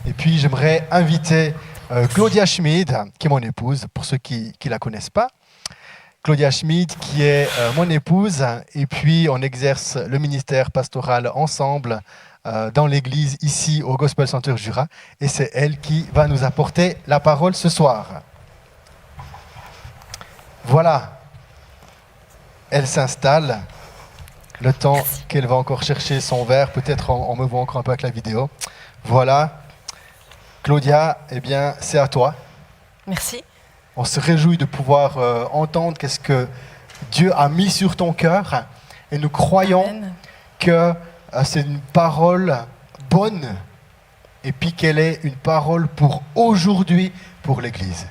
Et puis j'aimerais inviter Claudia Schmid, qui est mon épouse, pour ceux qui ne la connaissent pas. Claudia Schmid, qui est mon épouse, et puis on exerce le ministère pastoral ensemble dans l'église ici au Gospel Center Jura, et c'est elle qui va nous apporter la parole ce soir. Voilà, elle s'installe, le temps qu'elle va encore chercher son verre, peut-être on me voit encore un peu avec la vidéo. Voilà, Claudia, eh bien c'est à toi. Merci. On se réjouit de pouvoir entendre qu'est-ce que Dieu a mis sur ton cœur, et nous croyons Amen. que c'est une parole bonne, et puis qu'elle est une parole pour aujourd'hui, pour l'Église.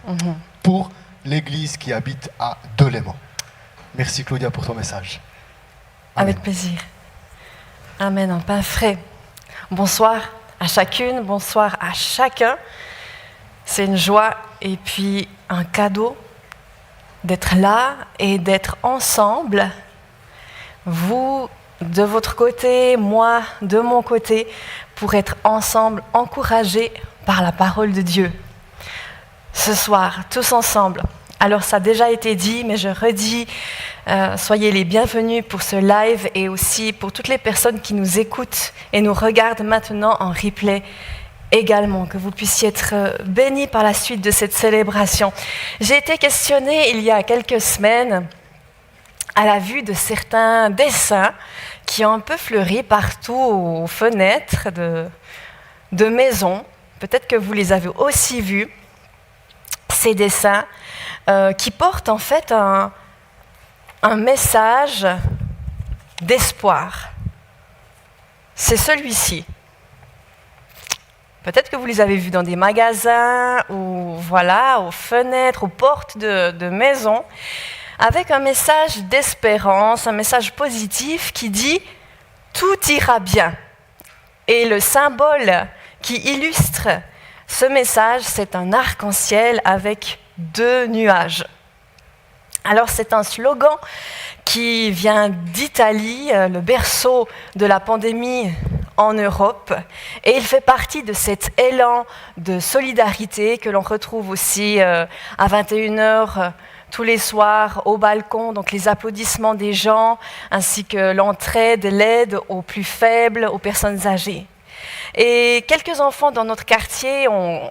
Pour l'Église qui habite à Delémont. Merci Claudia pour ton message. Amen. Avec plaisir. Amen, un pain frais. Bonsoir à chacune, bonsoir à chacun. C'est une joie et puis un cadeau d'être là et d'être ensemble. Vous de votre côté, moi de mon côté, pour être ensemble, encouragés par la parole de Dieu. Ce soir, tous ensemble. Alors ça a déjà été dit, mais je redis, soyez les bienvenus pour ce live et aussi pour toutes les personnes qui nous écoutent et nous regardent maintenant en replay également, que vous puissiez être bénis par la suite de cette célébration. J'ai été questionnée il y a quelques semaines à la vue de certains dessins qui ont un peu fleuri partout aux fenêtres de maisons. Peut-être que vous les avez aussi vus, ces dessins qui portent en fait un message d'espoir. C'est celui-ci. Peut-être que vous les avez vus dans des magasins ou voilà, aux fenêtres, aux portes de maisons, avec un message d'espérance, un message positif qui dit « tout ira bien ». Et le symbole qui illustre ce message, c'est un arc-en-ciel avec 2 nuages. Alors c'est un slogan qui vient d'Italie, le berceau de la pandémie en Europe, et il fait partie de cet élan de solidarité que l'on retrouve aussi à 21h tous les soirs au balcon, donc les applaudissements des gens, ainsi que l'entraide, l'aide aux plus faibles, aux personnes âgées. Et quelques enfants dans notre quartier ont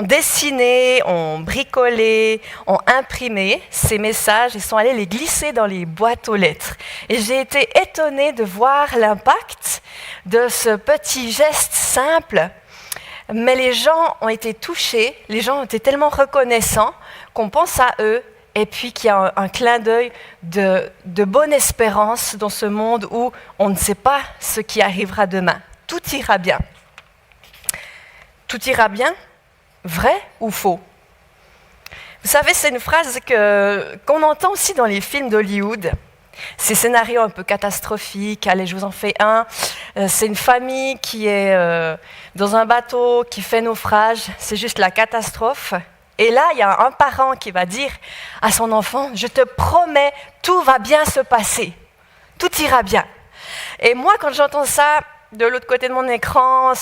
dessiné, ont bricolé, ont imprimé ces messages et sont allés les glisser dans les boîtes aux lettres. Et j'ai été étonnée de voir l'impact de ce petit geste simple, mais les gens ont été touchés, les gens ont été tellement reconnaissants qu'on pense à eux et puis qu'il y a un clin d'œil de bonne espérance dans ce monde où on ne sait pas ce qui arrivera demain. Tout ira bien. Tout ira bien, vrai ou faux? Vous savez, c'est une phrase qu'on entend aussi dans les films d'Hollywood. Ces scénarios un peu catastrophiques, allez, je vous en fais un. C'est une famille qui est dans un bateau qui fait naufrage, c'est juste la catastrophe. Et là, il y a un parent qui va dire à son enfant, « Je te promets, tout va bien se passer. Tout ira bien. » Et moi, quand j'entends ça, de l'autre côté de mon écran,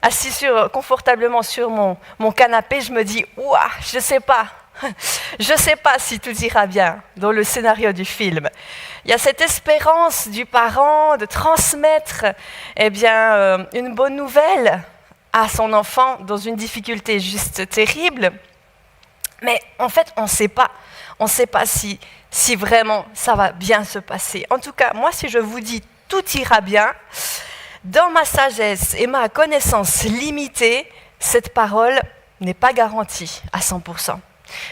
assis confortablement sur mon canapé, je me dis « Ouah, je sais pas si tout ira bien » dans le scénario du film. Il y a cette espérance du parent de transmettre une bonne nouvelle à son enfant dans une difficulté juste terrible. Mais en fait, on ne sait pas. On ne sait pas si vraiment ça va bien se passer. En tout cas, moi, si je vous dis « tout ira bien », dans ma sagesse et ma connaissance limitée, cette parole n'est pas garantie à 100%.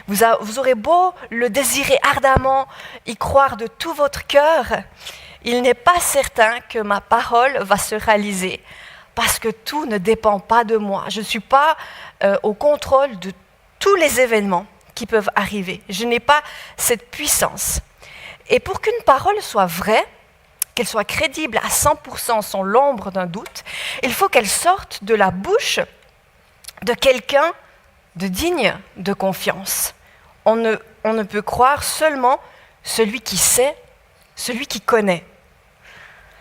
Vous aurez beau le désirer ardemment, y croire de tout votre cœur, il n'est pas certain que ma parole va se réaliser, parce que tout ne dépend pas de moi. Je ne suis pas au contrôle de tous les événements qui peuvent arriver. Je n'ai pas cette puissance. Et pour qu'une parole soit vraie, qu'elle soit crédible à 100% sans l'ombre d'un doute, il faut qu'elle sorte de la bouche de quelqu'un de digne de confiance. On ne peut croire seulement celui qui sait, celui qui connaît.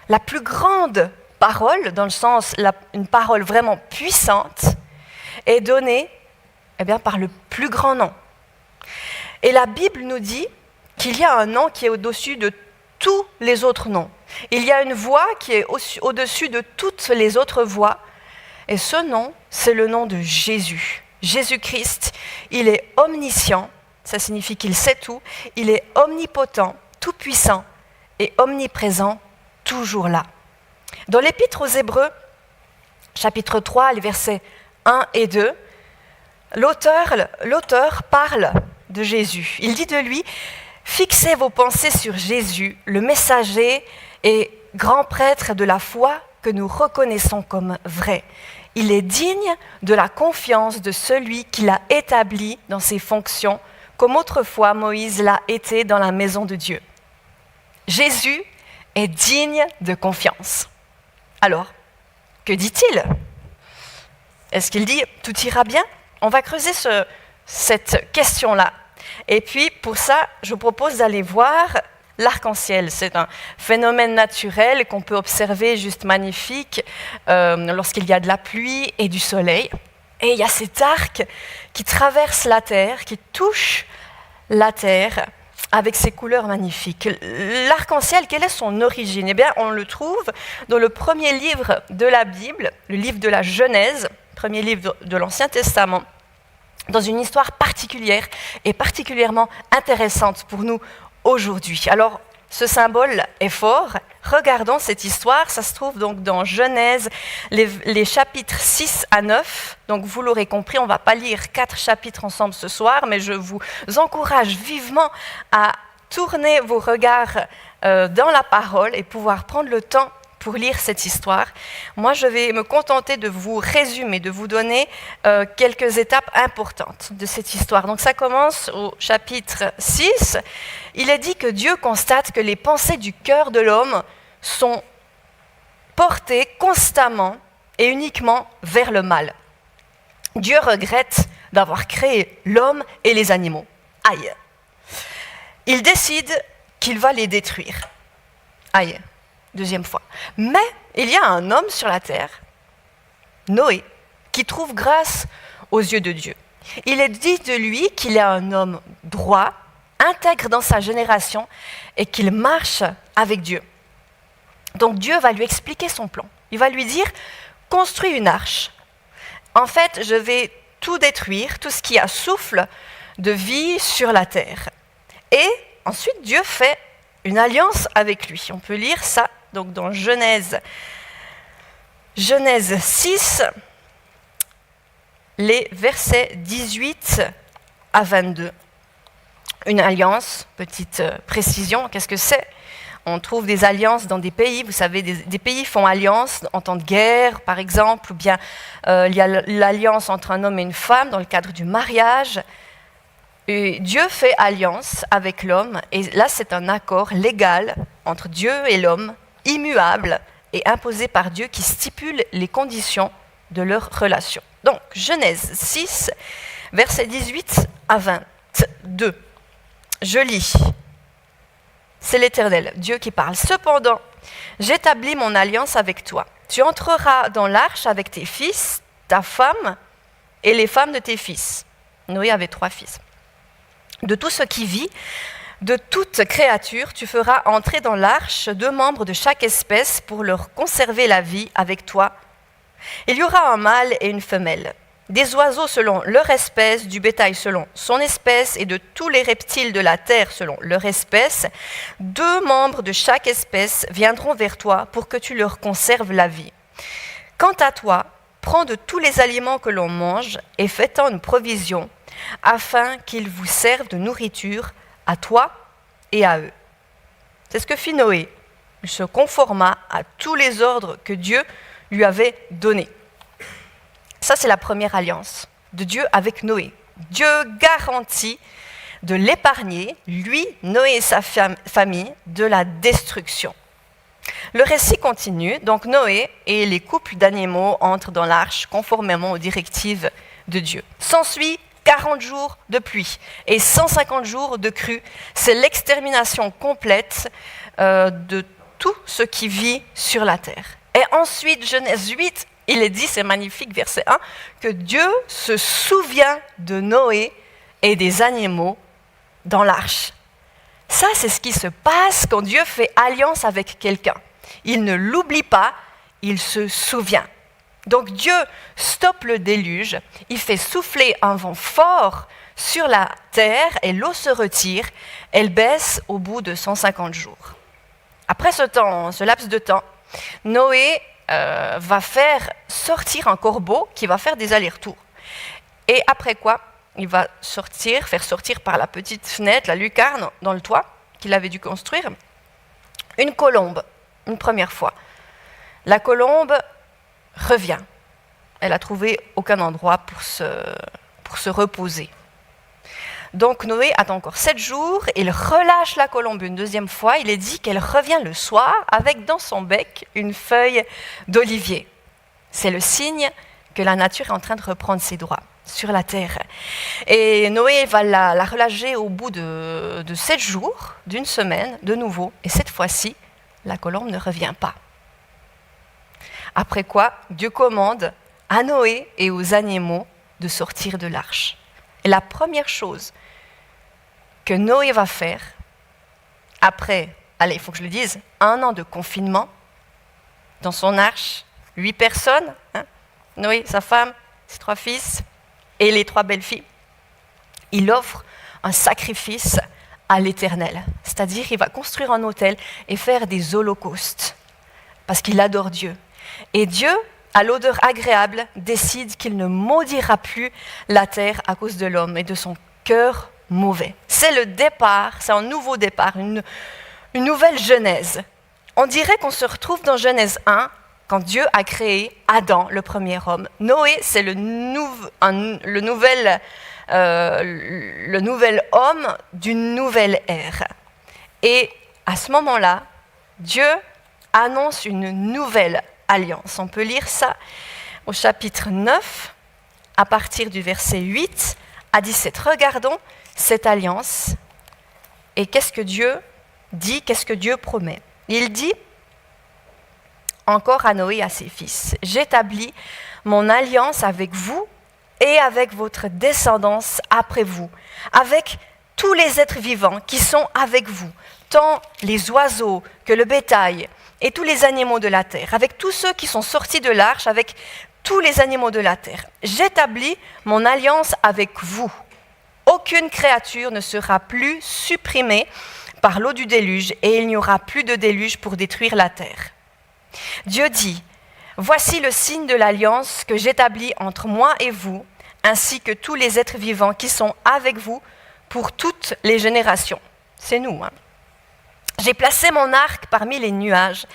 La plus grande parole, dans le sens, une parole vraiment puissante, est donnée par le plus grand nom. Et la Bible nous dit qu'il y a un nom qui est au-dessus de tous les autres noms. Il y a une voix qui est au-dessus de toutes les autres voix. Et ce nom, c'est le nom de Jésus. Jésus-Christ, il est omniscient, ça signifie qu'il sait tout. Il est omnipotent, tout-puissant et omniprésent, toujours là. Dans l'Épître aux Hébreux, chapitre 3, les versets 1 et 2, l'auteur parle de Jésus. Il dit de lui: « Fixez vos pensées sur Jésus, le messager et grand prêtre de la foi que nous reconnaissons comme vrai. Il est digne de la confiance de celui qui l'a établi dans ses fonctions, comme autrefois Moïse l'a été dans la maison de Dieu. » Jésus est digne de confiance. Alors, que dit-il ? Est-ce qu'il dit « tout ira bien » ? On va creuser cette question-là. Et puis, pour ça, je vous propose d'aller voir l'arc-en-ciel. C'est un phénomène naturel qu'on peut observer, juste magnifique, lorsqu'il y a de la pluie et du soleil. Et il y a cet arc qui traverse la terre, qui touche la terre avec ses couleurs magnifiques. L'arc-en-ciel, quelle est son origine ? Eh bien, on le trouve dans le premier livre de la Bible, le livre de la Genèse, premier livre de l'Ancien Testament, dans une histoire particulière et particulièrement intéressante pour nous aujourd'hui. Alors, ce symbole est fort. Regardons cette histoire. Ça se trouve donc dans Genèse, les chapitres 6 à 9. Donc, vous l'aurez compris, on ne va pas lire 4 chapitres ensemble ce soir, mais je vous encourage vivement à tourner vos regards dans la parole et pouvoir prendre le temps pour lire cette histoire. Moi, je vais me contenter de vous résumer, de vous donner quelques étapes importantes de cette histoire. Donc, ça commence au chapitre 6. Il est dit que Dieu constate que les pensées du cœur de l'homme sont portées constamment et uniquement vers le mal. Dieu regrette d'avoir créé l'homme et les animaux. Aïe. Il décide qu'il va les détruire. Aïe. Deuxième fois. Mais il y a un homme sur la terre, Noé, qui trouve grâce aux yeux de Dieu. Il est dit de lui qu'il est un homme droit, intègre dans sa génération et qu'il marche avec Dieu. Donc Dieu va lui expliquer son plan. Il va lui dire « Construis une arche. En fait, je vais tout détruire, tout ce qui a souffle de vie sur la terre. » Et ensuite, Dieu fait une alliance avec lui. On peut lire ça donc dans Genèse 6, les versets 18 à 22. Une alliance, petite précision, qu'est-ce que c'est ? On trouve des alliances dans des pays, vous savez, des pays font alliance en temps de guerre, par exemple, ou bien il y a l'alliance entre un homme et une femme dans le cadre du mariage. Et Dieu fait alliance avec l'homme, et là c'est un accord légal entre Dieu et l'homme, immuable et imposé par Dieu, qui stipule les conditions de leur relation. Donc, Genèse 6, versets 18 à 22. Je lis. C'est l'Éternel, Dieu qui parle. « Cependant, j'établis mon alliance avec toi. Tu entreras dans l'arche avec tes fils, ta femme et les femmes de tes fils. » Noé avait 3 fils. « De tout ce qui vit, de toute créature, tu feras entrer dans l'arche 2 membres de chaque espèce pour leur conserver la vie avec toi. Il y aura un mâle et une femelle. Des oiseaux selon leur espèce, du bétail selon son espèce et de tous les reptiles de la terre selon leur espèce. 2 membres de chaque espèce viendront vers toi pour que tu leur conserves la vie. Quant à toi, prends de tous les aliments que l'on mange et fais-en une provision, afin qu'ils vous servent de nourriture à toi et à eux. » C'est ce que fit Noé. Il se conforma à tous les ordres que Dieu lui avait donnés. Ça, c'est la première alliance de Dieu avec Noé. Dieu garantit de l'épargner, lui, Noé et sa famille, de la destruction. Le récit continue. Donc Noé et les couples d'animaux entrent dans l'arche conformément aux directives de Dieu. S'ensuit 40 jours de pluie et 150 jours de crue. C'est l'extermination complète de tout ce qui vit sur la terre. Et ensuite, Genèse 8, il est dit, c'est magnifique, verset 1, que Dieu se souvient de Noé et des animaux dans l'arche. Ça, c'est ce qui se passe quand Dieu fait alliance avec quelqu'un. Il ne l'oublie pas, il se souvient. Donc Dieu stoppe le déluge, il fait souffler un vent fort sur la terre et l'eau se retire, elle baisse au bout de 150 jours. Après ce laps de temps, Noé va faire sortir un corbeau qui va faire des allers-retours. Et après quoi, il va faire sortir par la petite fenêtre, la lucarne dans le toit qu'il avait dû construire, une colombe, une première fois. La colombe revient. Elle n'a trouvé aucun endroit pour se reposer. Donc Noé attend encore 7 jours, il relâche la colombe une deuxième fois, il est dit qu'elle revient le soir avec dans son bec une feuille d'olivier. C'est le signe que la nature est en train de reprendre ses droits sur la terre. Et Noé va la relâcher au bout de 7 jours, d'une semaine, de nouveau, et cette fois-ci, la colombe ne revient pas. Après quoi, Dieu commande à Noé et aux animaux de sortir de l'arche. Et la première chose que Noé va faire, après, il faut que je le dise, 1 an de confinement, dans son arche, 8 personnes, Noé, sa femme, ses 3 fils et les 3 belles-filles, il offre un sacrifice à l'Éternel. C'est-à-dire, il va construire un autel et faire des holocaustes, parce qu'il adore Dieu. Et Dieu, à l'odeur agréable, décide qu'il ne maudira plus la terre à cause de l'homme et de son cœur mauvais. C'est le départ, c'est un nouveau départ, une nouvelle Genèse. On dirait qu'on se retrouve dans Genèse 1, quand Dieu a créé Adam, le premier homme. Noé, c'est le nouvel homme d'une nouvelle ère. Et à ce moment-là, Dieu annonce une nouvelle alliance. On peut lire ça au chapitre 9, à partir du verset 8 à 17. Regardons cette alliance et qu'est-ce que Dieu dit, qu'est-ce que Dieu promet. Il dit encore à Noé et à ses fils, « J'établis mon alliance avec vous et avec votre descendance après vous, avec tous les êtres vivants qui sont avec vous, tant les oiseaux que le bétail et tous les animaux de la terre, avec tous ceux qui sont sortis de l'arche, avec tous les animaux de la terre. J'établis mon alliance avec vous. Aucune créature ne sera plus supprimée par l'eau du déluge et il n'y aura plus de déluge pour détruire la terre. » Dieu dit, « Voici le signe de l'alliance que j'établis entre moi et vous, ainsi que tous les êtres vivants qui sont avec vous pour toutes les générations. » C'est nous, J'ai placé mon arc parmi les nuages,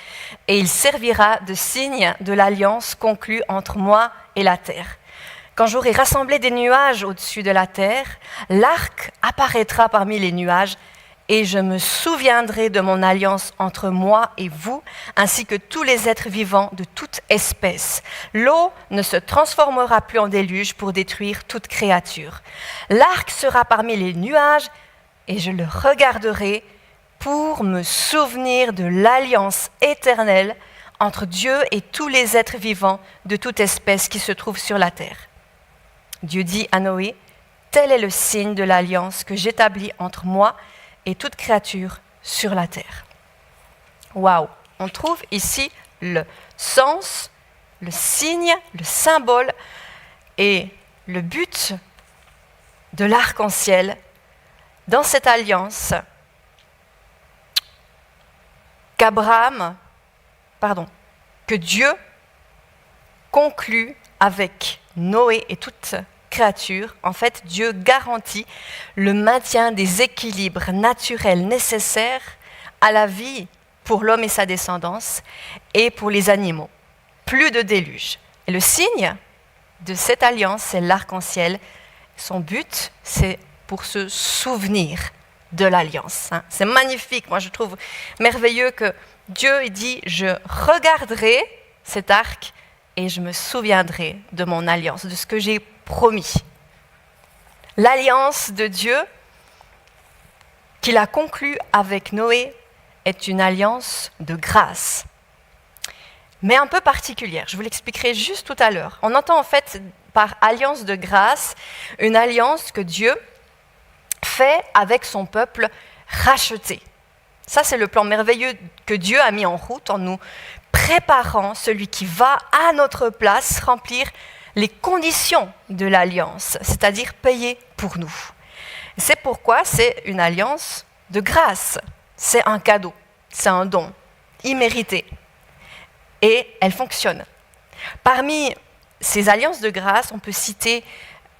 et il servira de signe de l'alliance conclue entre moi et la terre. Quand j'aurai rassemblé des nuages au-dessus de la terre, l'arc apparaîtra parmi les nuages, et je me souviendrai de mon alliance entre moi et vous, ainsi que tous les êtres vivants de toute espèce. L'eau ne se transformera plus en déluge pour détruire toute créature. L'arc sera parmi les nuages, et je le regarderai pour me souvenir de l'alliance éternelle entre Dieu et tous les êtres vivants de toute espèce qui se trouvent sur la terre. Dieu dit à Noé, « Tel est le signe de l'alliance que j'établis entre moi et toute créature sur la terre. » Waouh! On trouve ici le sens, le signe, le symbole et le but de l'arc-en-ciel dans cette alliance que Dieu conclut avec Noé et toute créature. En fait, Dieu garantit le maintien des équilibres naturels nécessaires à la vie pour l'homme et sa descendance et pour les animaux. Plus de déluge. Et le signe de cette alliance, c'est l'arc-en-ciel. Son but, c'est pour se souvenir de l'alliance. C'est magnifique. Moi, je trouve merveilleux que Dieu dit « Je regarderai cet arc et je me souviendrai de mon alliance, de ce que j'ai promis. » L'alliance de Dieu qu'il a conclue avec Noé est une alliance de grâce. mais un peu particulière. Je vous l'expliquerai juste tout à l'heure. On entend en fait par alliance de grâce une alliance que Dieu fait avec son peuple racheté. Ça, c'est le plan merveilleux que Dieu a mis en route en nous préparant celui qui va à notre place remplir les conditions de l'alliance, c'est-à-dire payer pour nous. C'est pourquoi c'est une alliance de grâce. C'est un cadeau, c'est un don immérité. Et elle fonctionne. Parmi ces alliances de grâce, on peut citer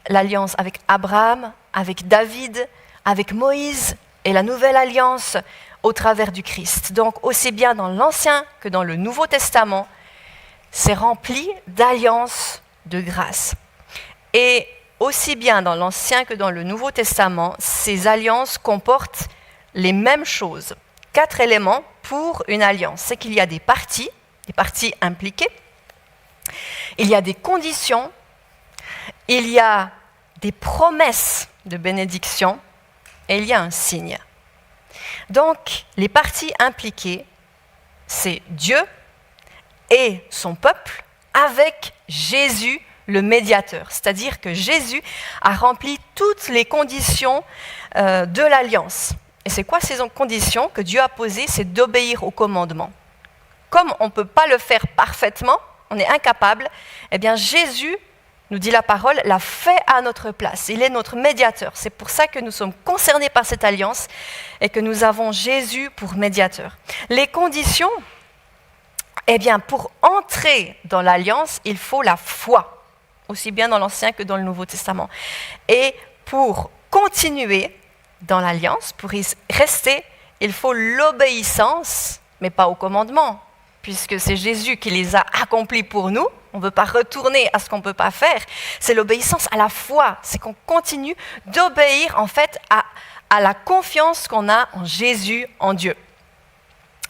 l'alliance avec Abraham, avec David, avec Moïse et la nouvelle alliance au travers du Christ. Donc aussi bien dans l'Ancien que dans le Nouveau Testament, c'est rempli d'alliances de grâce. Et aussi bien dans l'Ancien que dans le Nouveau Testament, ces alliances comportent les mêmes choses. 4 éléments pour une alliance. C'est qu'il y a des parties impliquées, il y a des conditions, il y a des promesses de bénédiction et il y a un signe. Donc, les parties impliquées, c'est Dieu et son peuple avec Jésus, le médiateur. C'est-à-dire que Jésus a rempli toutes les conditions de l'alliance. Et c'est quoi ces conditions que Dieu a posées? C'est d'obéir au commandement. Comme on ne peut pas le faire parfaitement, on est incapable, eh bien Jésus, nous dit la parole, l'a fait à notre place. Il est notre médiateur. C'est pour ça que nous sommes concernés par cette alliance et que nous avons Jésus pour médiateur. Les conditions, eh bien pour entrer dans l'alliance, il faut la foi, aussi bien dans l'Ancien que dans le Nouveau Testament. Et pour continuer dans l'alliance, pour y rester, il faut l'obéissance, mais pas au commandement, puisque c'est Jésus qui les a accomplis pour nous. On ne veut pas retourner à ce qu'on ne peut pas faire. C'est l'obéissance à la foi. C'est qu'on continue d'obéir en fait à la confiance qu'on a en Jésus, en Dieu.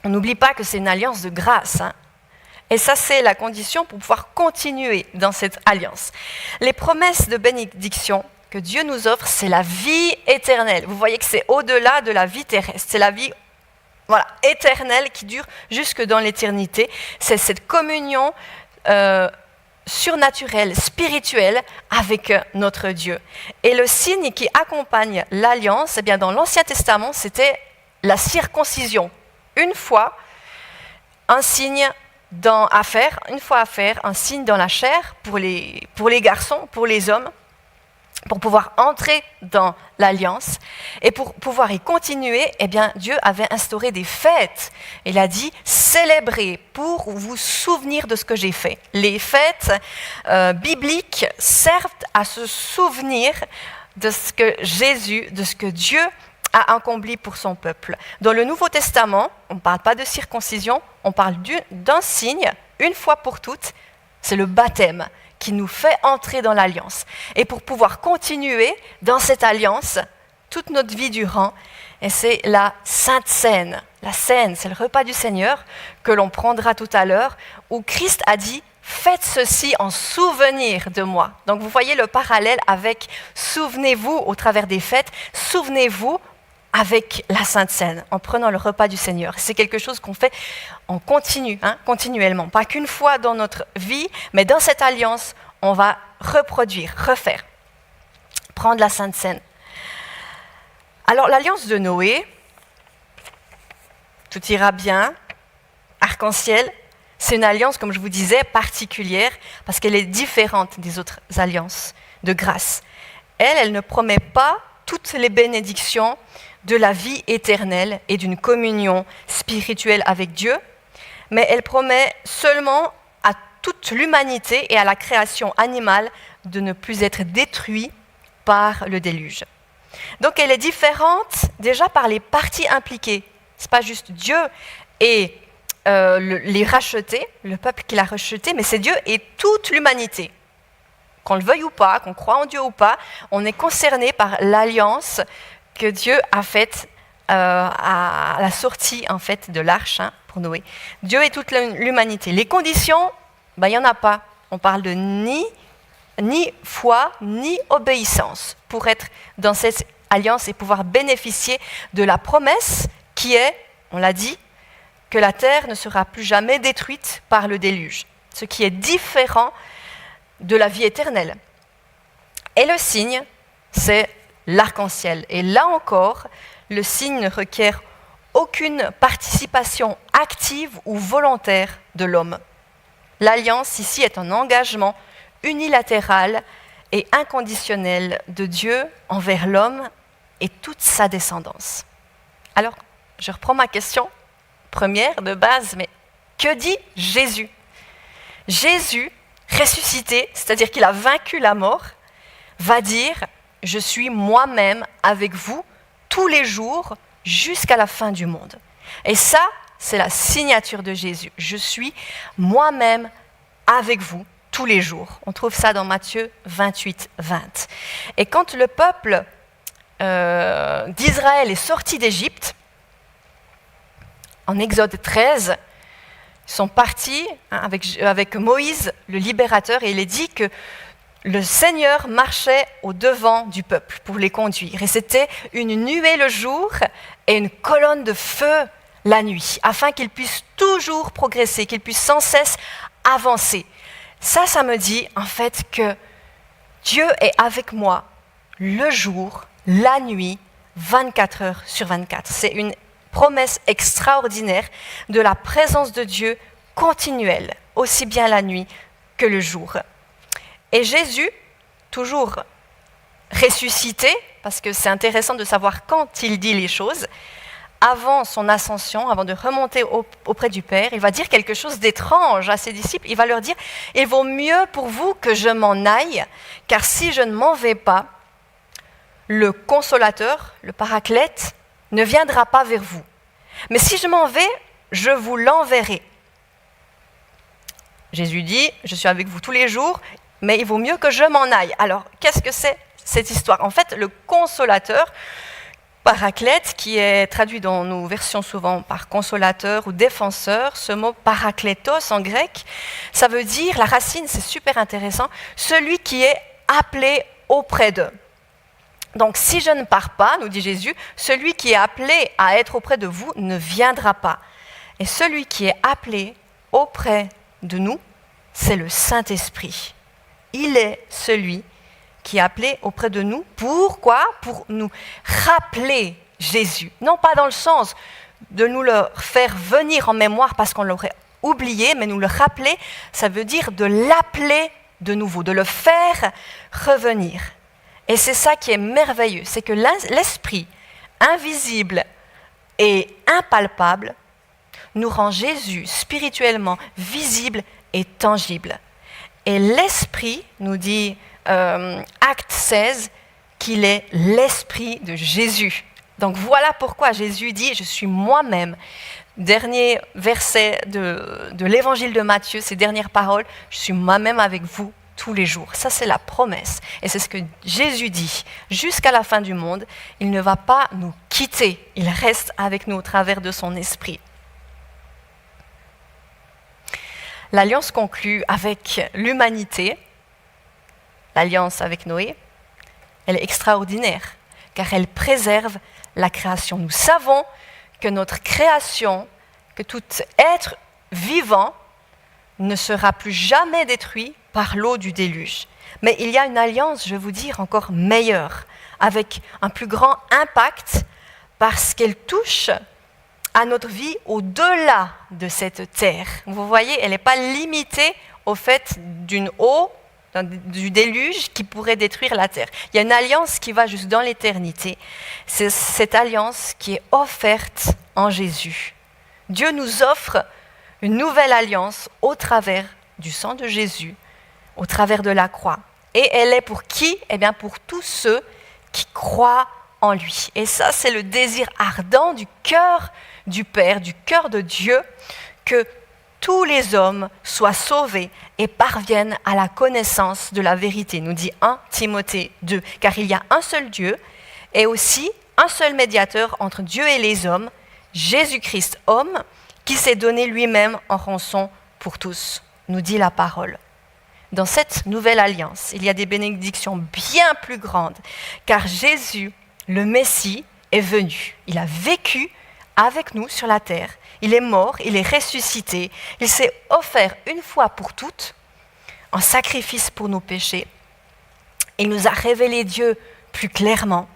On n'oublie pas que c'est une alliance de grâce. Et ça, c'est la condition pour pouvoir continuer dans cette alliance. Les promesses de bénédiction que Dieu nous offre, c'est la vie éternelle. Vous voyez que c'est au-delà de la vie terrestre. C'est la vie éternelle qui dure jusque dans l'éternité. C'est cette communion surnaturelle, spirituelle avec notre Dieu. Et le signe qui accompagne l'alliance, eh bien dans l'Ancien Testament, c'était la circoncision. Une fois, un signe à faire, un signe dans la chair pour les garçons, pour les hommes, pour pouvoir entrer dans l'alliance et pour pouvoir y continuer, eh bien, Dieu avait instauré des fêtes. Il a dit « célébrez pour vous souvenir de ce que j'ai fait ». Les fêtes bibliques servent à se souvenir de ce que Jésus, de ce que Dieu a accompli pour son peuple. Dans le Nouveau Testament, on ne parle pas de circoncision, on parle d'un signe, une fois pour toutes, c'est le baptême qui nous fait entrer dans l'alliance. Et pour pouvoir continuer dans cette alliance, toute notre vie durant, et c'est la Sainte Seine. La Seine, c'est le repas du Seigneur que l'on prendra tout à l'heure, où Christ a dit « Faites ceci en souvenir de moi ». Donc vous voyez le parallèle avec « Souvenez-vous au travers des fêtes »,« Souvenez-vous » avec la Sainte Seine, en prenant le repas du Seigneur. C'est quelque chose qu'on fait en continu, continuellement. Pas qu'une fois dans notre vie, mais dans cette alliance, on va reproduire, refaire, prendre la Sainte Seine. Alors, l'alliance de Noé, tout ira bien, arc-en-ciel, c'est une alliance, comme je vous disais, particulière, parce qu'elle est différente des autres alliances de grâce. Elle ne promet pas toutes les bénédictions de la vie éternelle et d'une communion spirituelle avec Dieu, mais elle promet seulement à toute l'humanité et à la création animale de ne plus être détruite par le déluge. Donc elle est différente déjà par les parties impliquées. Ce n'est pas juste Dieu et les rachetés, le peuple qui l'a racheté, mais c'est Dieu et toute l'humanité. Qu'on le veuille ou pas, qu'on croit en Dieu ou pas, on est concerné par l'alliance que Dieu a faite à la sortie en fait, de l'arche pour Noé. Dieu et toute l'humanité. Les conditions, il n'y en a pas. On parle de ni foi, ni obéissance pour être dans cette alliance et pouvoir bénéficier de la promesse qui est, on l'a dit, que la terre ne sera plus jamais détruite par le déluge, ce qui est différent de la vie éternelle. Et le signe, c'est l'arc-en-ciel. Et là encore, le signe ne requiert aucune participation active ou volontaire de l'homme. L'alliance ici est un engagement unilatéral et inconditionnel de Dieu envers l'homme et toute sa descendance. Alors, je reprends ma question première de base, mais que dit Jésus ? Jésus, ressuscité, c'est-à-dire qu'il a vaincu la mort, va dire « Je suis moi-même avec vous tous les jours jusqu'à la fin du monde ». Et ça, c'est la signature de Jésus. Je suis moi-même avec vous tous les jours. On trouve ça dans Matthieu 28, 20. Et quand le peuple d'Israël est sorti d'Égypte, en Exode 13, ils sont partis avec Moïse, le libérateur, et il est dit que le Seigneur marchait au devant du peuple pour les conduire. Et c'était une nuée le jour et une colonne de feu la nuit, afin qu'ils puissent toujours progresser, qu'ils puissent sans cesse avancer. Ça me dit en fait que Dieu est avec moi le jour, la nuit, 24 heures sur 24. C'est une promesse extraordinaire de la présence de Dieu continuelle, aussi bien la nuit que le jour. Et Jésus, toujours ressuscité, parce que c'est intéressant de savoir quand il dit les choses, avant son ascension, avant de remonter auprès du Père, il va dire quelque chose d'étrange à ses disciples. Il va leur dire « Il vaut mieux pour vous que je m'en aille, car si je ne m'en vais pas, le consolateur, le paraclète, ne viendra pas vers vous. Mais si je m'en vais, je vous l'enverrai. » Jésus dit « Je suis avec vous tous les jours, mais il vaut mieux que je m'en aille. » Alors, qu'est-ce que c'est cette histoire ? En fait, le consolateur, paraclète, qui est traduit dans nos versions souvent par consolateur ou défenseur, ce mot paraklétos en grec, ça veut dire, la racine, c'est super intéressant, celui qui est appelé auprès d'eux. Donc, si je ne pars pas, nous dit Jésus, celui qui est appelé à être auprès de vous ne viendra pas. Et celui qui est appelé auprès de nous, c'est le Saint-Esprit. Il est celui qui est appelé auprès de nous. Pourquoi ? Pour nous rappeler Jésus. Non pas dans le sens de nous le faire venir en mémoire parce qu'on l'aurait oublié, mais nous le rappeler, ça veut dire de l'appeler de nouveau, de le faire revenir. Et c'est ça qui est merveilleux, c'est que l'Esprit invisible et impalpable nous rend Jésus spirituellement visible et tangible. Et l'Esprit, nous dit Acte 16, qu'il est l'Esprit de Jésus. Donc voilà pourquoi Jésus dit « Je suis moi-même ». Dernier verset de l'évangile de Matthieu, ces dernières paroles, « Je suis moi-même avec vous tous les jours ». Ça, c'est la promesse. Et c'est ce que Jésus dit. Jusqu'à la fin du monde, il ne va pas nous quitter. Il reste avec nous au travers de son Esprit. L'alliance conclue avec l'humanité, l'alliance avec Noé, elle est extraordinaire, car elle préserve la création. Nous savons que notre création, que tout être vivant ne sera plus jamais détruit par l'eau du déluge. Mais il y a une alliance, je vais vous dire, encore meilleure, avec un plus grand impact, parce qu'elle touche à notre vie au-delà de cette terre. Vous voyez, elle n'est pas limitée au fait d'une eau, du déluge qui pourrait détruire la terre. Il y a une alliance qui va juste dans l'éternité. C'est cette alliance qui est offerte en Jésus. Dieu nous offre une nouvelle alliance au travers du sang de Jésus, au travers de la croix. Et elle est pour qui ? Eh bien, pour tous ceux qui croient en lui. Et ça, c'est le désir ardent du cœur du Père, du cœur de Dieu, que tous les hommes soient sauvés et parviennent à la connaissance de la vérité, nous dit 1 Timothée 2. Car il y a un seul Dieu et aussi un seul médiateur entre Dieu et les hommes, Jésus-Christ homme, qui s'est donné lui-même en rançon pour tous, nous dit la parole. Dans cette nouvelle alliance, il y a des bénédictions bien plus grandes, car Jésus, le Messie, est venu. Il a vécu avec nous sur la terre. Il est mort, il est ressuscité. Il s'est offert une fois pour toutes en sacrifice pour nos péchés. Il nous a révélé Dieu plus clairement.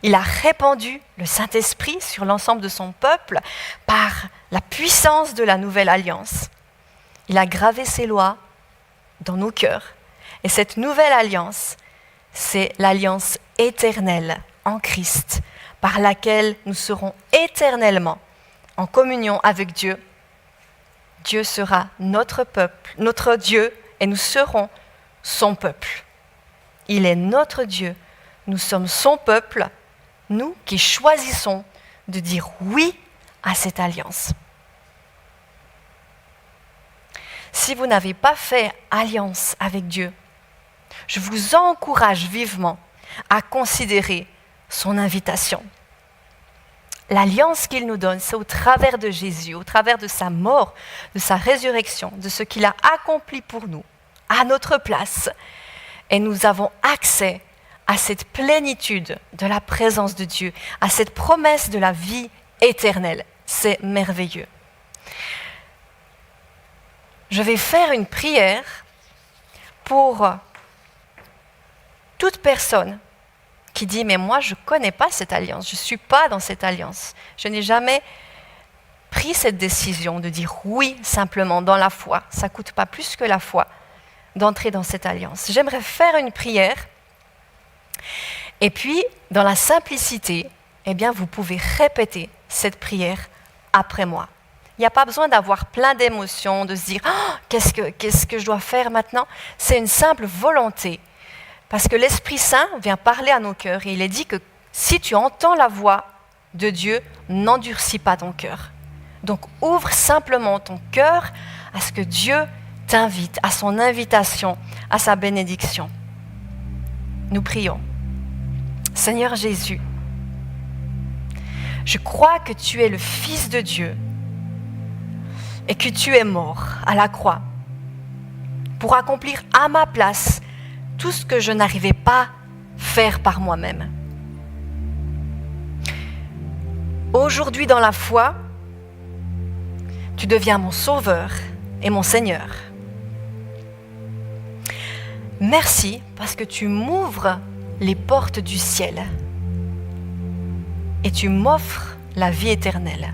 Il a répandu le Saint-Esprit sur l'ensemble de son peuple par la puissance de la nouvelle alliance. Il a gravé ses lois dans nos cœurs. Et cette nouvelle alliance, c'est l'alliance éternelle en Christ, par laquelle nous serons éternellement en communion avec Dieu. Dieu sera notre peuple, notre Dieu, et nous serons son peuple. Il est notre Dieu, nous sommes son peuple, nous qui choisissons de dire oui à cette alliance. Si vous n'avez pas fait alliance avec Dieu, je vous encourage vivement à considérer son invitation. L'alliance qu'il nous donne, c'est au travers de Jésus, au travers de sa mort, de sa résurrection, de ce qu'il a accompli pour nous, à notre place. Et nous avons accès à cette plénitude de la présence de Dieu, à cette promesse de la vie éternelle. C'est merveilleux. Je vais faire une prière pour toute personne qui dit « mais moi je ne connais pas cette alliance, je ne suis pas dans cette alliance, je n'ai jamais pris cette décision de dire oui simplement dans la foi, ça ne coûte pas plus que la foi d'entrer dans cette alliance. » J'aimerais faire une prière et puis dans la simplicité, eh bien, vous pouvez répéter cette prière après moi. Il n'y a pas besoin d'avoir plein d'émotions, de se dire oh, qu'est-ce que je dois faire maintenant ? C'est une simple volonté. Parce que l'Esprit Saint vient parler à nos cœurs et il est dit que si tu entends la voix de Dieu, n'endurcis pas ton cœur. Donc ouvre simplement ton cœur à ce que Dieu t'invite, à son invitation, à sa bénédiction. Nous prions. Seigneur Jésus, je crois que tu es le Fils de Dieu et que tu es mort à la croix pour accomplir à ma place tout ce que je n'arrivais pas à faire par moi-même. Aujourd'hui, dans la foi, tu deviens mon Sauveur et mon Seigneur. Merci parce que tu m'ouvres les portes du ciel et tu m'offres la vie éternelle.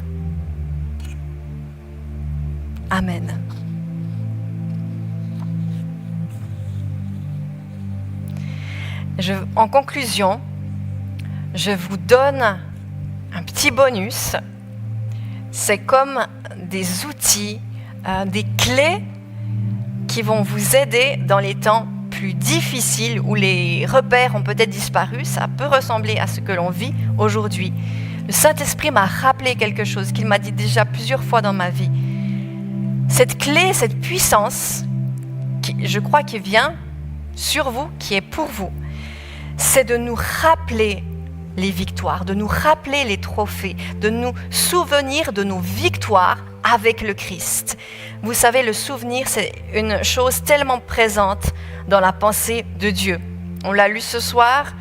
Amen. En conclusion, je vous donne un petit bonus. C'est comme des outils, des clés qui vont vous aider dans les temps plus difficiles où les repères ont peut-être disparu. Ça peut ressembler à ce que l'on vit aujourd'hui. Le Saint-Esprit m'a rappelé quelque chose qu'il m'a dit déjà plusieurs fois dans ma vie. Cette clé, cette puissance, je crois qui vient sur vous, qui est pour vous, c'est de nous rappeler les victoires, de nous rappeler les trophées, de nous souvenir de nos victoires avec le Christ. Vous savez, le souvenir, c'est une chose tellement présente dans la pensée de Dieu. On l'a lu ce soir,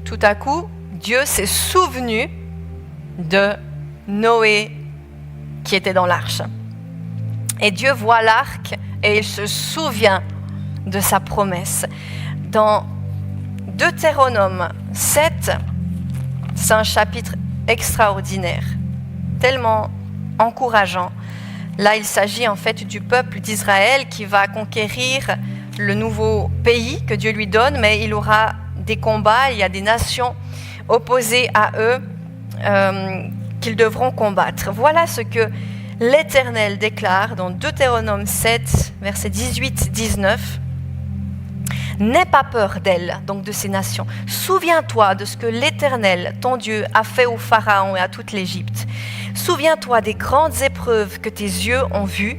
tout à coup, Dieu s'est souvenu de Noé qui était dans l'arche. Et Dieu voit l'arc et il se souvient de sa promesse. Dans Deutéronome 7, c'est un chapitre extraordinaire, tellement encourageant. Là, il s'agit en fait du peuple d'Israël qui va conquérir le nouveau pays que Dieu lui donne, mais il aura des combats, il y a des nations opposées à eux qu'ils devront combattre. Voilà ce que l'Éternel déclare dans Deutéronome 7, versets 18-19. N'aie pas peur d'elles, donc de ces nations. Souviens-toi de ce que l'Éternel, ton Dieu, a fait au Pharaon et à toute l'Égypte. Souviens-toi des grandes épreuves que tes yeux ont vues,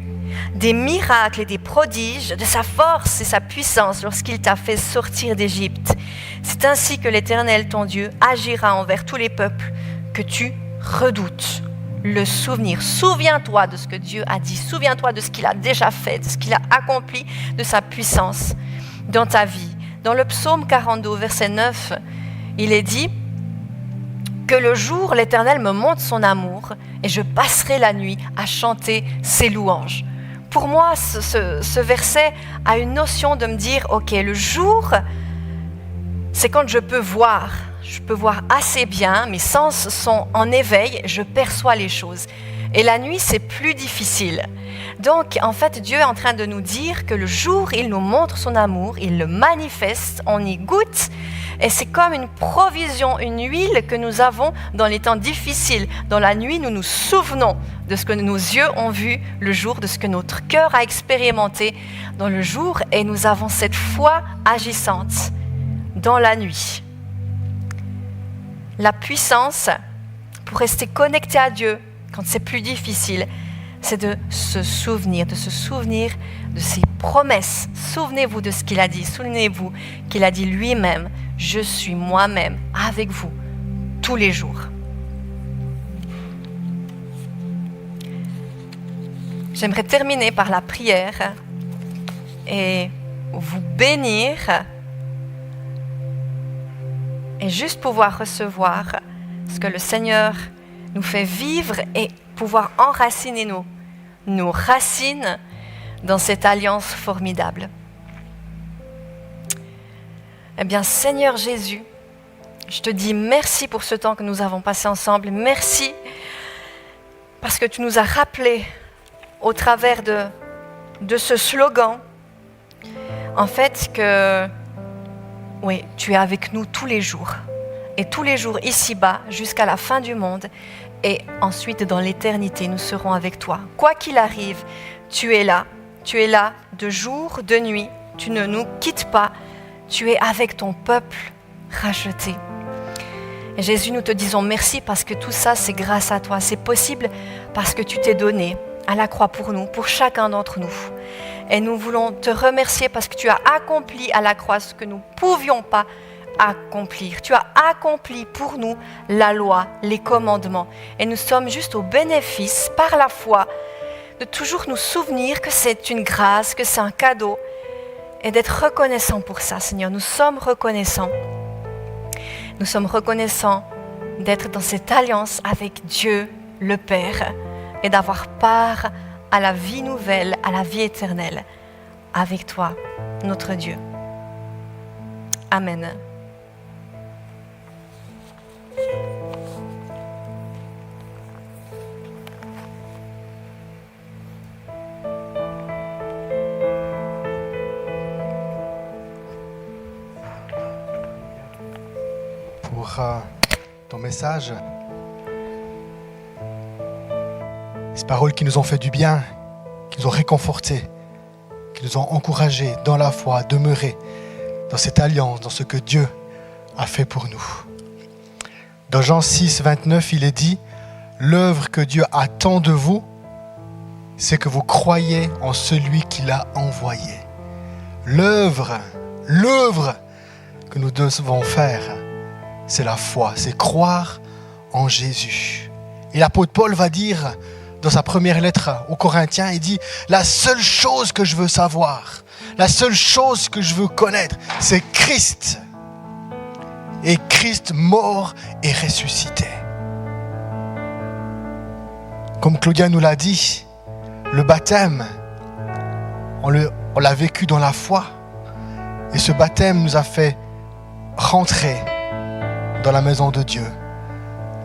des miracles et des prodiges, de sa force et sa puissance lorsqu'il t'a fait sortir d'Égypte. C'est ainsi que l'Éternel, ton Dieu, agira envers tous les peuples que tu redoutes. Le souvenir. Souviens-toi de ce que Dieu a dit. Souviens-toi de ce qu'il a déjà fait, de ce qu'il a accompli, de sa puissance dans ta vie. Dans le psaume 42, verset 9, il est dit « que le jour, l'Éternel me montre son amour et je passerai la nuit à chanter ses louanges. Pour moi, ce verset a une notion de me dire, ok, le jour, c'est quand je peux voir assez bien, mes sens sont en éveil, je perçois les choses. Et la nuit, c'est plus difficile. Donc, en fait, Dieu est en train de nous dire que le jour, il nous montre son amour, il le manifeste, on y goûte, et c'est comme une provision, une huile que nous avons dans les temps difficiles. Dans la nuit, nous nous souvenons de ce que nos yeux ont vu le jour, de ce que notre cœur a expérimenté dans le jour, et nous avons cette foi agissante dans la nuit. La puissance pour rester connecté à Dieu quand c'est plus difficile, c'est de se souvenir de ses promesses. Souvenez-vous de ce qu'il a dit. Souvenez-vous qu'il a dit lui-même, je suis moi-même avec vous tous les jours. J'aimerais terminer par la prière et vous bénir et juste pouvoir recevoir ce que le Seigneur nous fait vivre et pouvoir enraciner nos racines dans cette alliance formidable. Eh bien, Seigneur Jésus, je te dis merci pour ce temps que nous avons passé ensemble. Merci parce que tu nous as rappelé au travers de ce slogan, en fait, que oui, tu es avec nous tous les jours. Et tous les jours ici-bas, jusqu'à la fin du monde. Et ensuite, dans l'éternité, nous serons avec toi. Quoi qu'il arrive, tu es là. Tu es là de jour, de nuit. Tu ne nous quittes pas. Tu es avec ton peuple racheté. Et Jésus, nous te disons merci parce que tout ça, c'est grâce à toi. C'est possible parce que tu t'es donné à la croix pour nous, pour chacun d'entre nous. Et nous voulons te remercier parce que tu as accompli à la croix ce que nous ne pouvions pas accomplir. Tu as accompli pour nous la loi, les commandements. Et nous sommes juste au bénéfice, par la foi, de toujours nous souvenir que c'est une grâce, que c'est un cadeau. Et d'être reconnaissants pour ça, Seigneur. Nous sommes reconnaissants. Nous sommes reconnaissants d'être dans cette alliance avec Dieu, le Père, et d'avoir part à la vie nouvelle, à la vie éternelle, avec toi, notre Dieu. Amen. Pour ton message, ces paroles qui nous ont fait du bien, qui nous ont réconfortés, qui nous ont encouragés dans la foi à demeurer dans cette alliance, dans ce que Dieu a fait pour nous. Dans Jean 6, 29, il est dit « L'œuvre que Dieu attend de vous, c'est que vous croyez en celui qui l'a envoyé. » L'œuvre que nous devons faire, c'est la foi, c'est croire en Jésus. Et l'apôtre Paul va dire dans sa première lettre aux Corinthiens, il dit « La seule chose que je veux savoir, la seule chose que je veux connaître, c'est Christ. Et Christ mort et ressuscité. » Comme Claudia nous l'a dit, le baptême, on l'a vécu dans la foi. Et ce baptême nous a fait rentrer dans la maison de Dieu.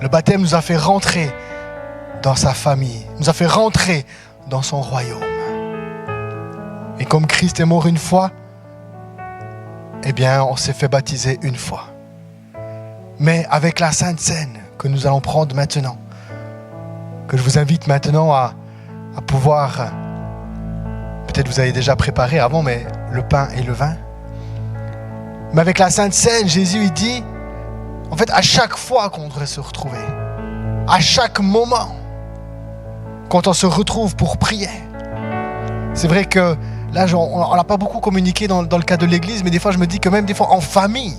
Le baptême nous a fait rentrer dans sa famille, nous a fait rentrer dans son royaume. Et comme Christ est mort une fois, eh bien, on s'est fait baptiser une fois. Mais avec la Sainte Seine que nous allons prendre maintenant, que je vous invite maintenant à pouvoir, peut-être vous avez déjà préparé avant, mais le pain et le vin. Mais avec la Sainte Seine, Jésus il dit, en fait, à chaque fois qu'on devrait se retrouver, à chaque moment, quand on se retrouve pour prier, c'est vrai que là, on n'a pas beaucoup communiqué dans le cas de l'église, mais des fois, je me dis que même des fois en famille,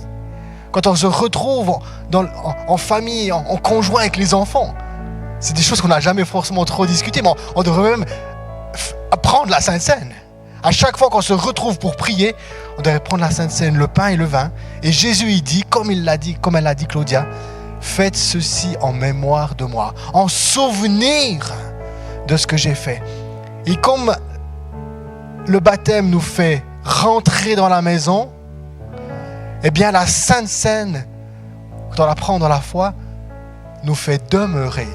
quand on se retrouve en famille, en conjoint avec les enfants, c'est des choses qu'on n'a jamais forcément trop discutées, mais on devrait même prendre la Sainte Seine. À chaque fois qu'on se retrouve pour prier, on devrait prendre la Sainte Seine, le pain et le vin. Et Jésus, il dit, comme elle l'a dit Claudia, faites ceci en mémoire de moi, en souvenir de ce que j'ai fait. Et comme le baptême nous fait rentrer dans la maison, eh bien la Sainte Seine, quand on la prend dans la foi, nous fait demeurer,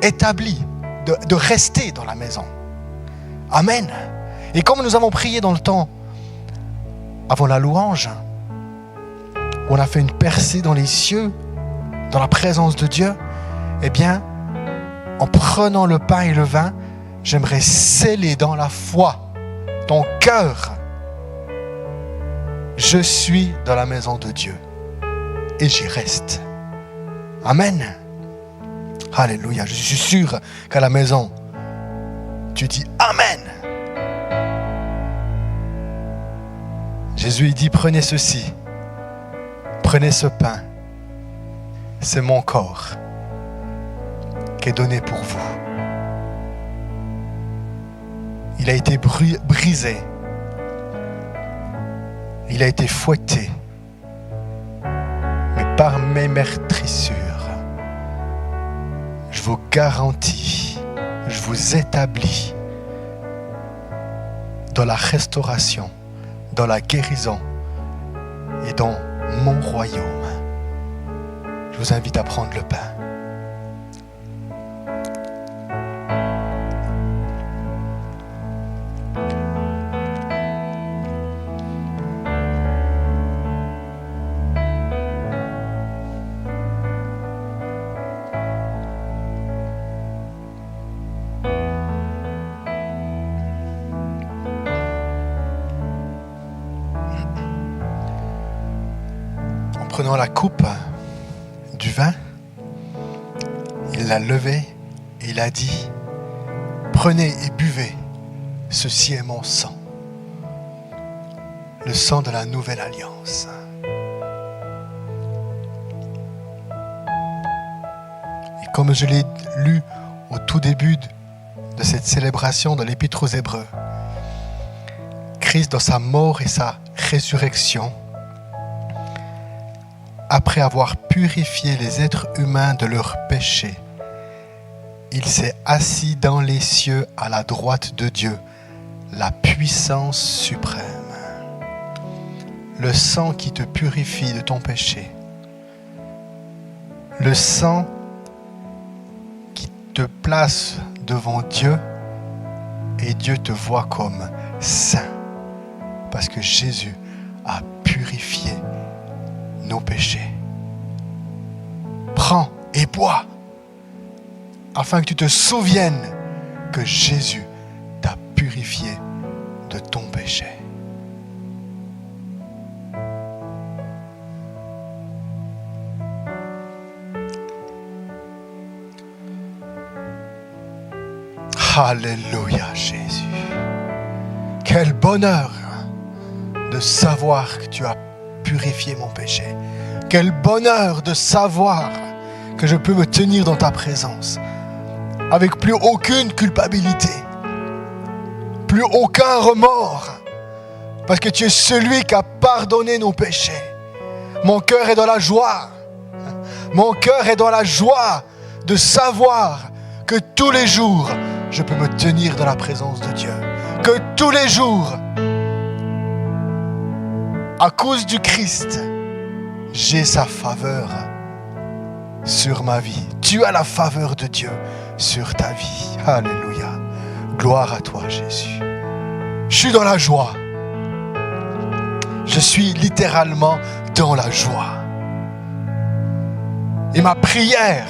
établis, de rester dans la maison. Amen. Et comme nous avons prié dans le temps, avant la louange, on a fait une percée dans les cieux, dans la présence de Dieu, eh bien, en prenant le pain et le vin, j'aimerais sceller dans la foi ton cœur. Je suis dans la maison de Dieu et j'y reste. Amen. Alléluia. Je suis sûr qu'à la maison, tu dis Amen. Jésus dit, prenez ceci, prenez ce pain, c'est mon corps qui est donné pour vous. Il a été brisé, il a été fouetté, mais par mes meurtrissures, je vous garantis, je vous établis dans la restauration, dans la guérison et dans mon royaume. Je vous invite à prendre le pain. Prenant la coupe du vin, il l'a levée et il a dit, prenez et buvez, ceci est mon sang, le sang de la nouvelle alliance. Et comme je l'ai lu au tout début de cette célébration de l'Épître aux Hébreux, Christ dans sa mort et sa résurrection, après avoir purifié les êtres humains de leurs péchés, il s'est assis dans les cieux à la droite de Dieu, la puissance suprême. Le sang qui te purifie de ton péché, le sang qui te place devant Dieu et Dieu te voit comme saint, parce que Jésus a purifié nos péchés. Prends et bois, afin que tu te souviennes que Jésus t'a purifié de ton péché. Alléluia Jésus. Quel bonheur de savoir que tu as purifié mon péché. Quel bonheur de savoir que je peux me tenir dans ta présence avec plus aucune culpabilité, plus aucun remords, parce que tu es celui qui a pardonné nos péchés. Mon cœur est dans la joie. Mon cœur est dans la joie de savoir que tous les jours, je peux me tenir dans la présence de Dieu. Que tous les jours, à cause du Christ, j'ai sa faveur sur ma vie. Tu as la faveur de Dieu sur ta vie. Alléluia. Gloire à toi, Jésus. Je suis dans la joie. Je suis littéralement dans la joie. Et ma prière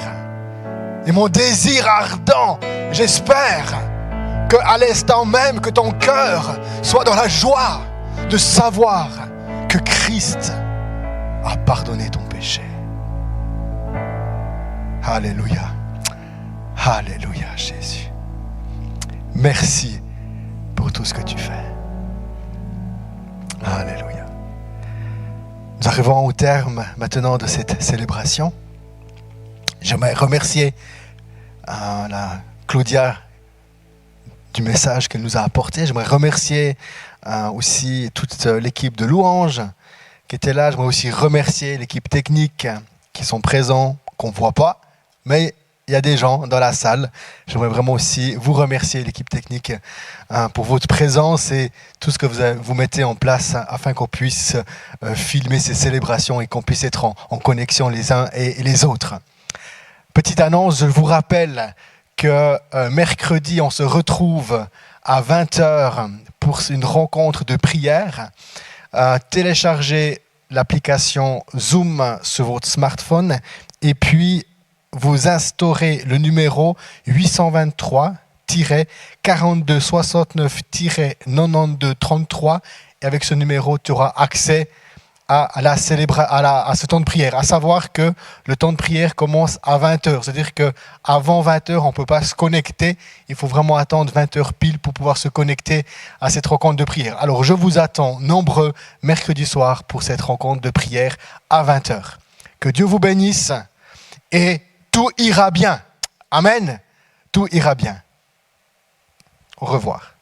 et mon désir ardent, j'espère qu'à l'instant même que ton cœur soit dans la joie de savoir que Christ a pardonné ton péché. Alléluia. Alléluia, Jésus. Merci pour tout ce que tu fais. Alléluia. Nous arrivons au terme maintenant de cette célébration. J'aimerais remercier la Claudia du message qu'elle nous a apporté. J'aimerais remercier aussi toute l'équipe de louanges qui était là. J'aimerais aussi remercier l'équipe technique qui sont présents, qu'on ne voit pas, mais il y a des gens dans la salle. J'aimerais vraiment aussi vous remercier, l'équipe technique, pour votre présence et tout ce que vous mettez en place afin qu'on puisse filmer ces célébrations et qu'on puisse être en connexion les uns et les autres. Petite annonce, je vous rappelle que mercredi, on se retrouve à 20h pour une rencontre de prière. Téléchargez l'application Zoom sur votre smartphone et puis vous instaurez le numéro 823-4269-9233 et avec ce numéro, tu auras accès à ce temps de prière. À savoir que le temps de prière commence à 20h. C'est-à-dire qu'avant 20h, on ne peut pas se connecter. Il faut vraiment attendre 20h pile pour pouvoir se connecter à cette rencontre de prière. Alors, je vous attends nombreux mercredi soir pour cette rencontre de prière à 20h. Que Dieu vous bénisse et tout ira bien. Amen. Tout ira bien. Au revoir.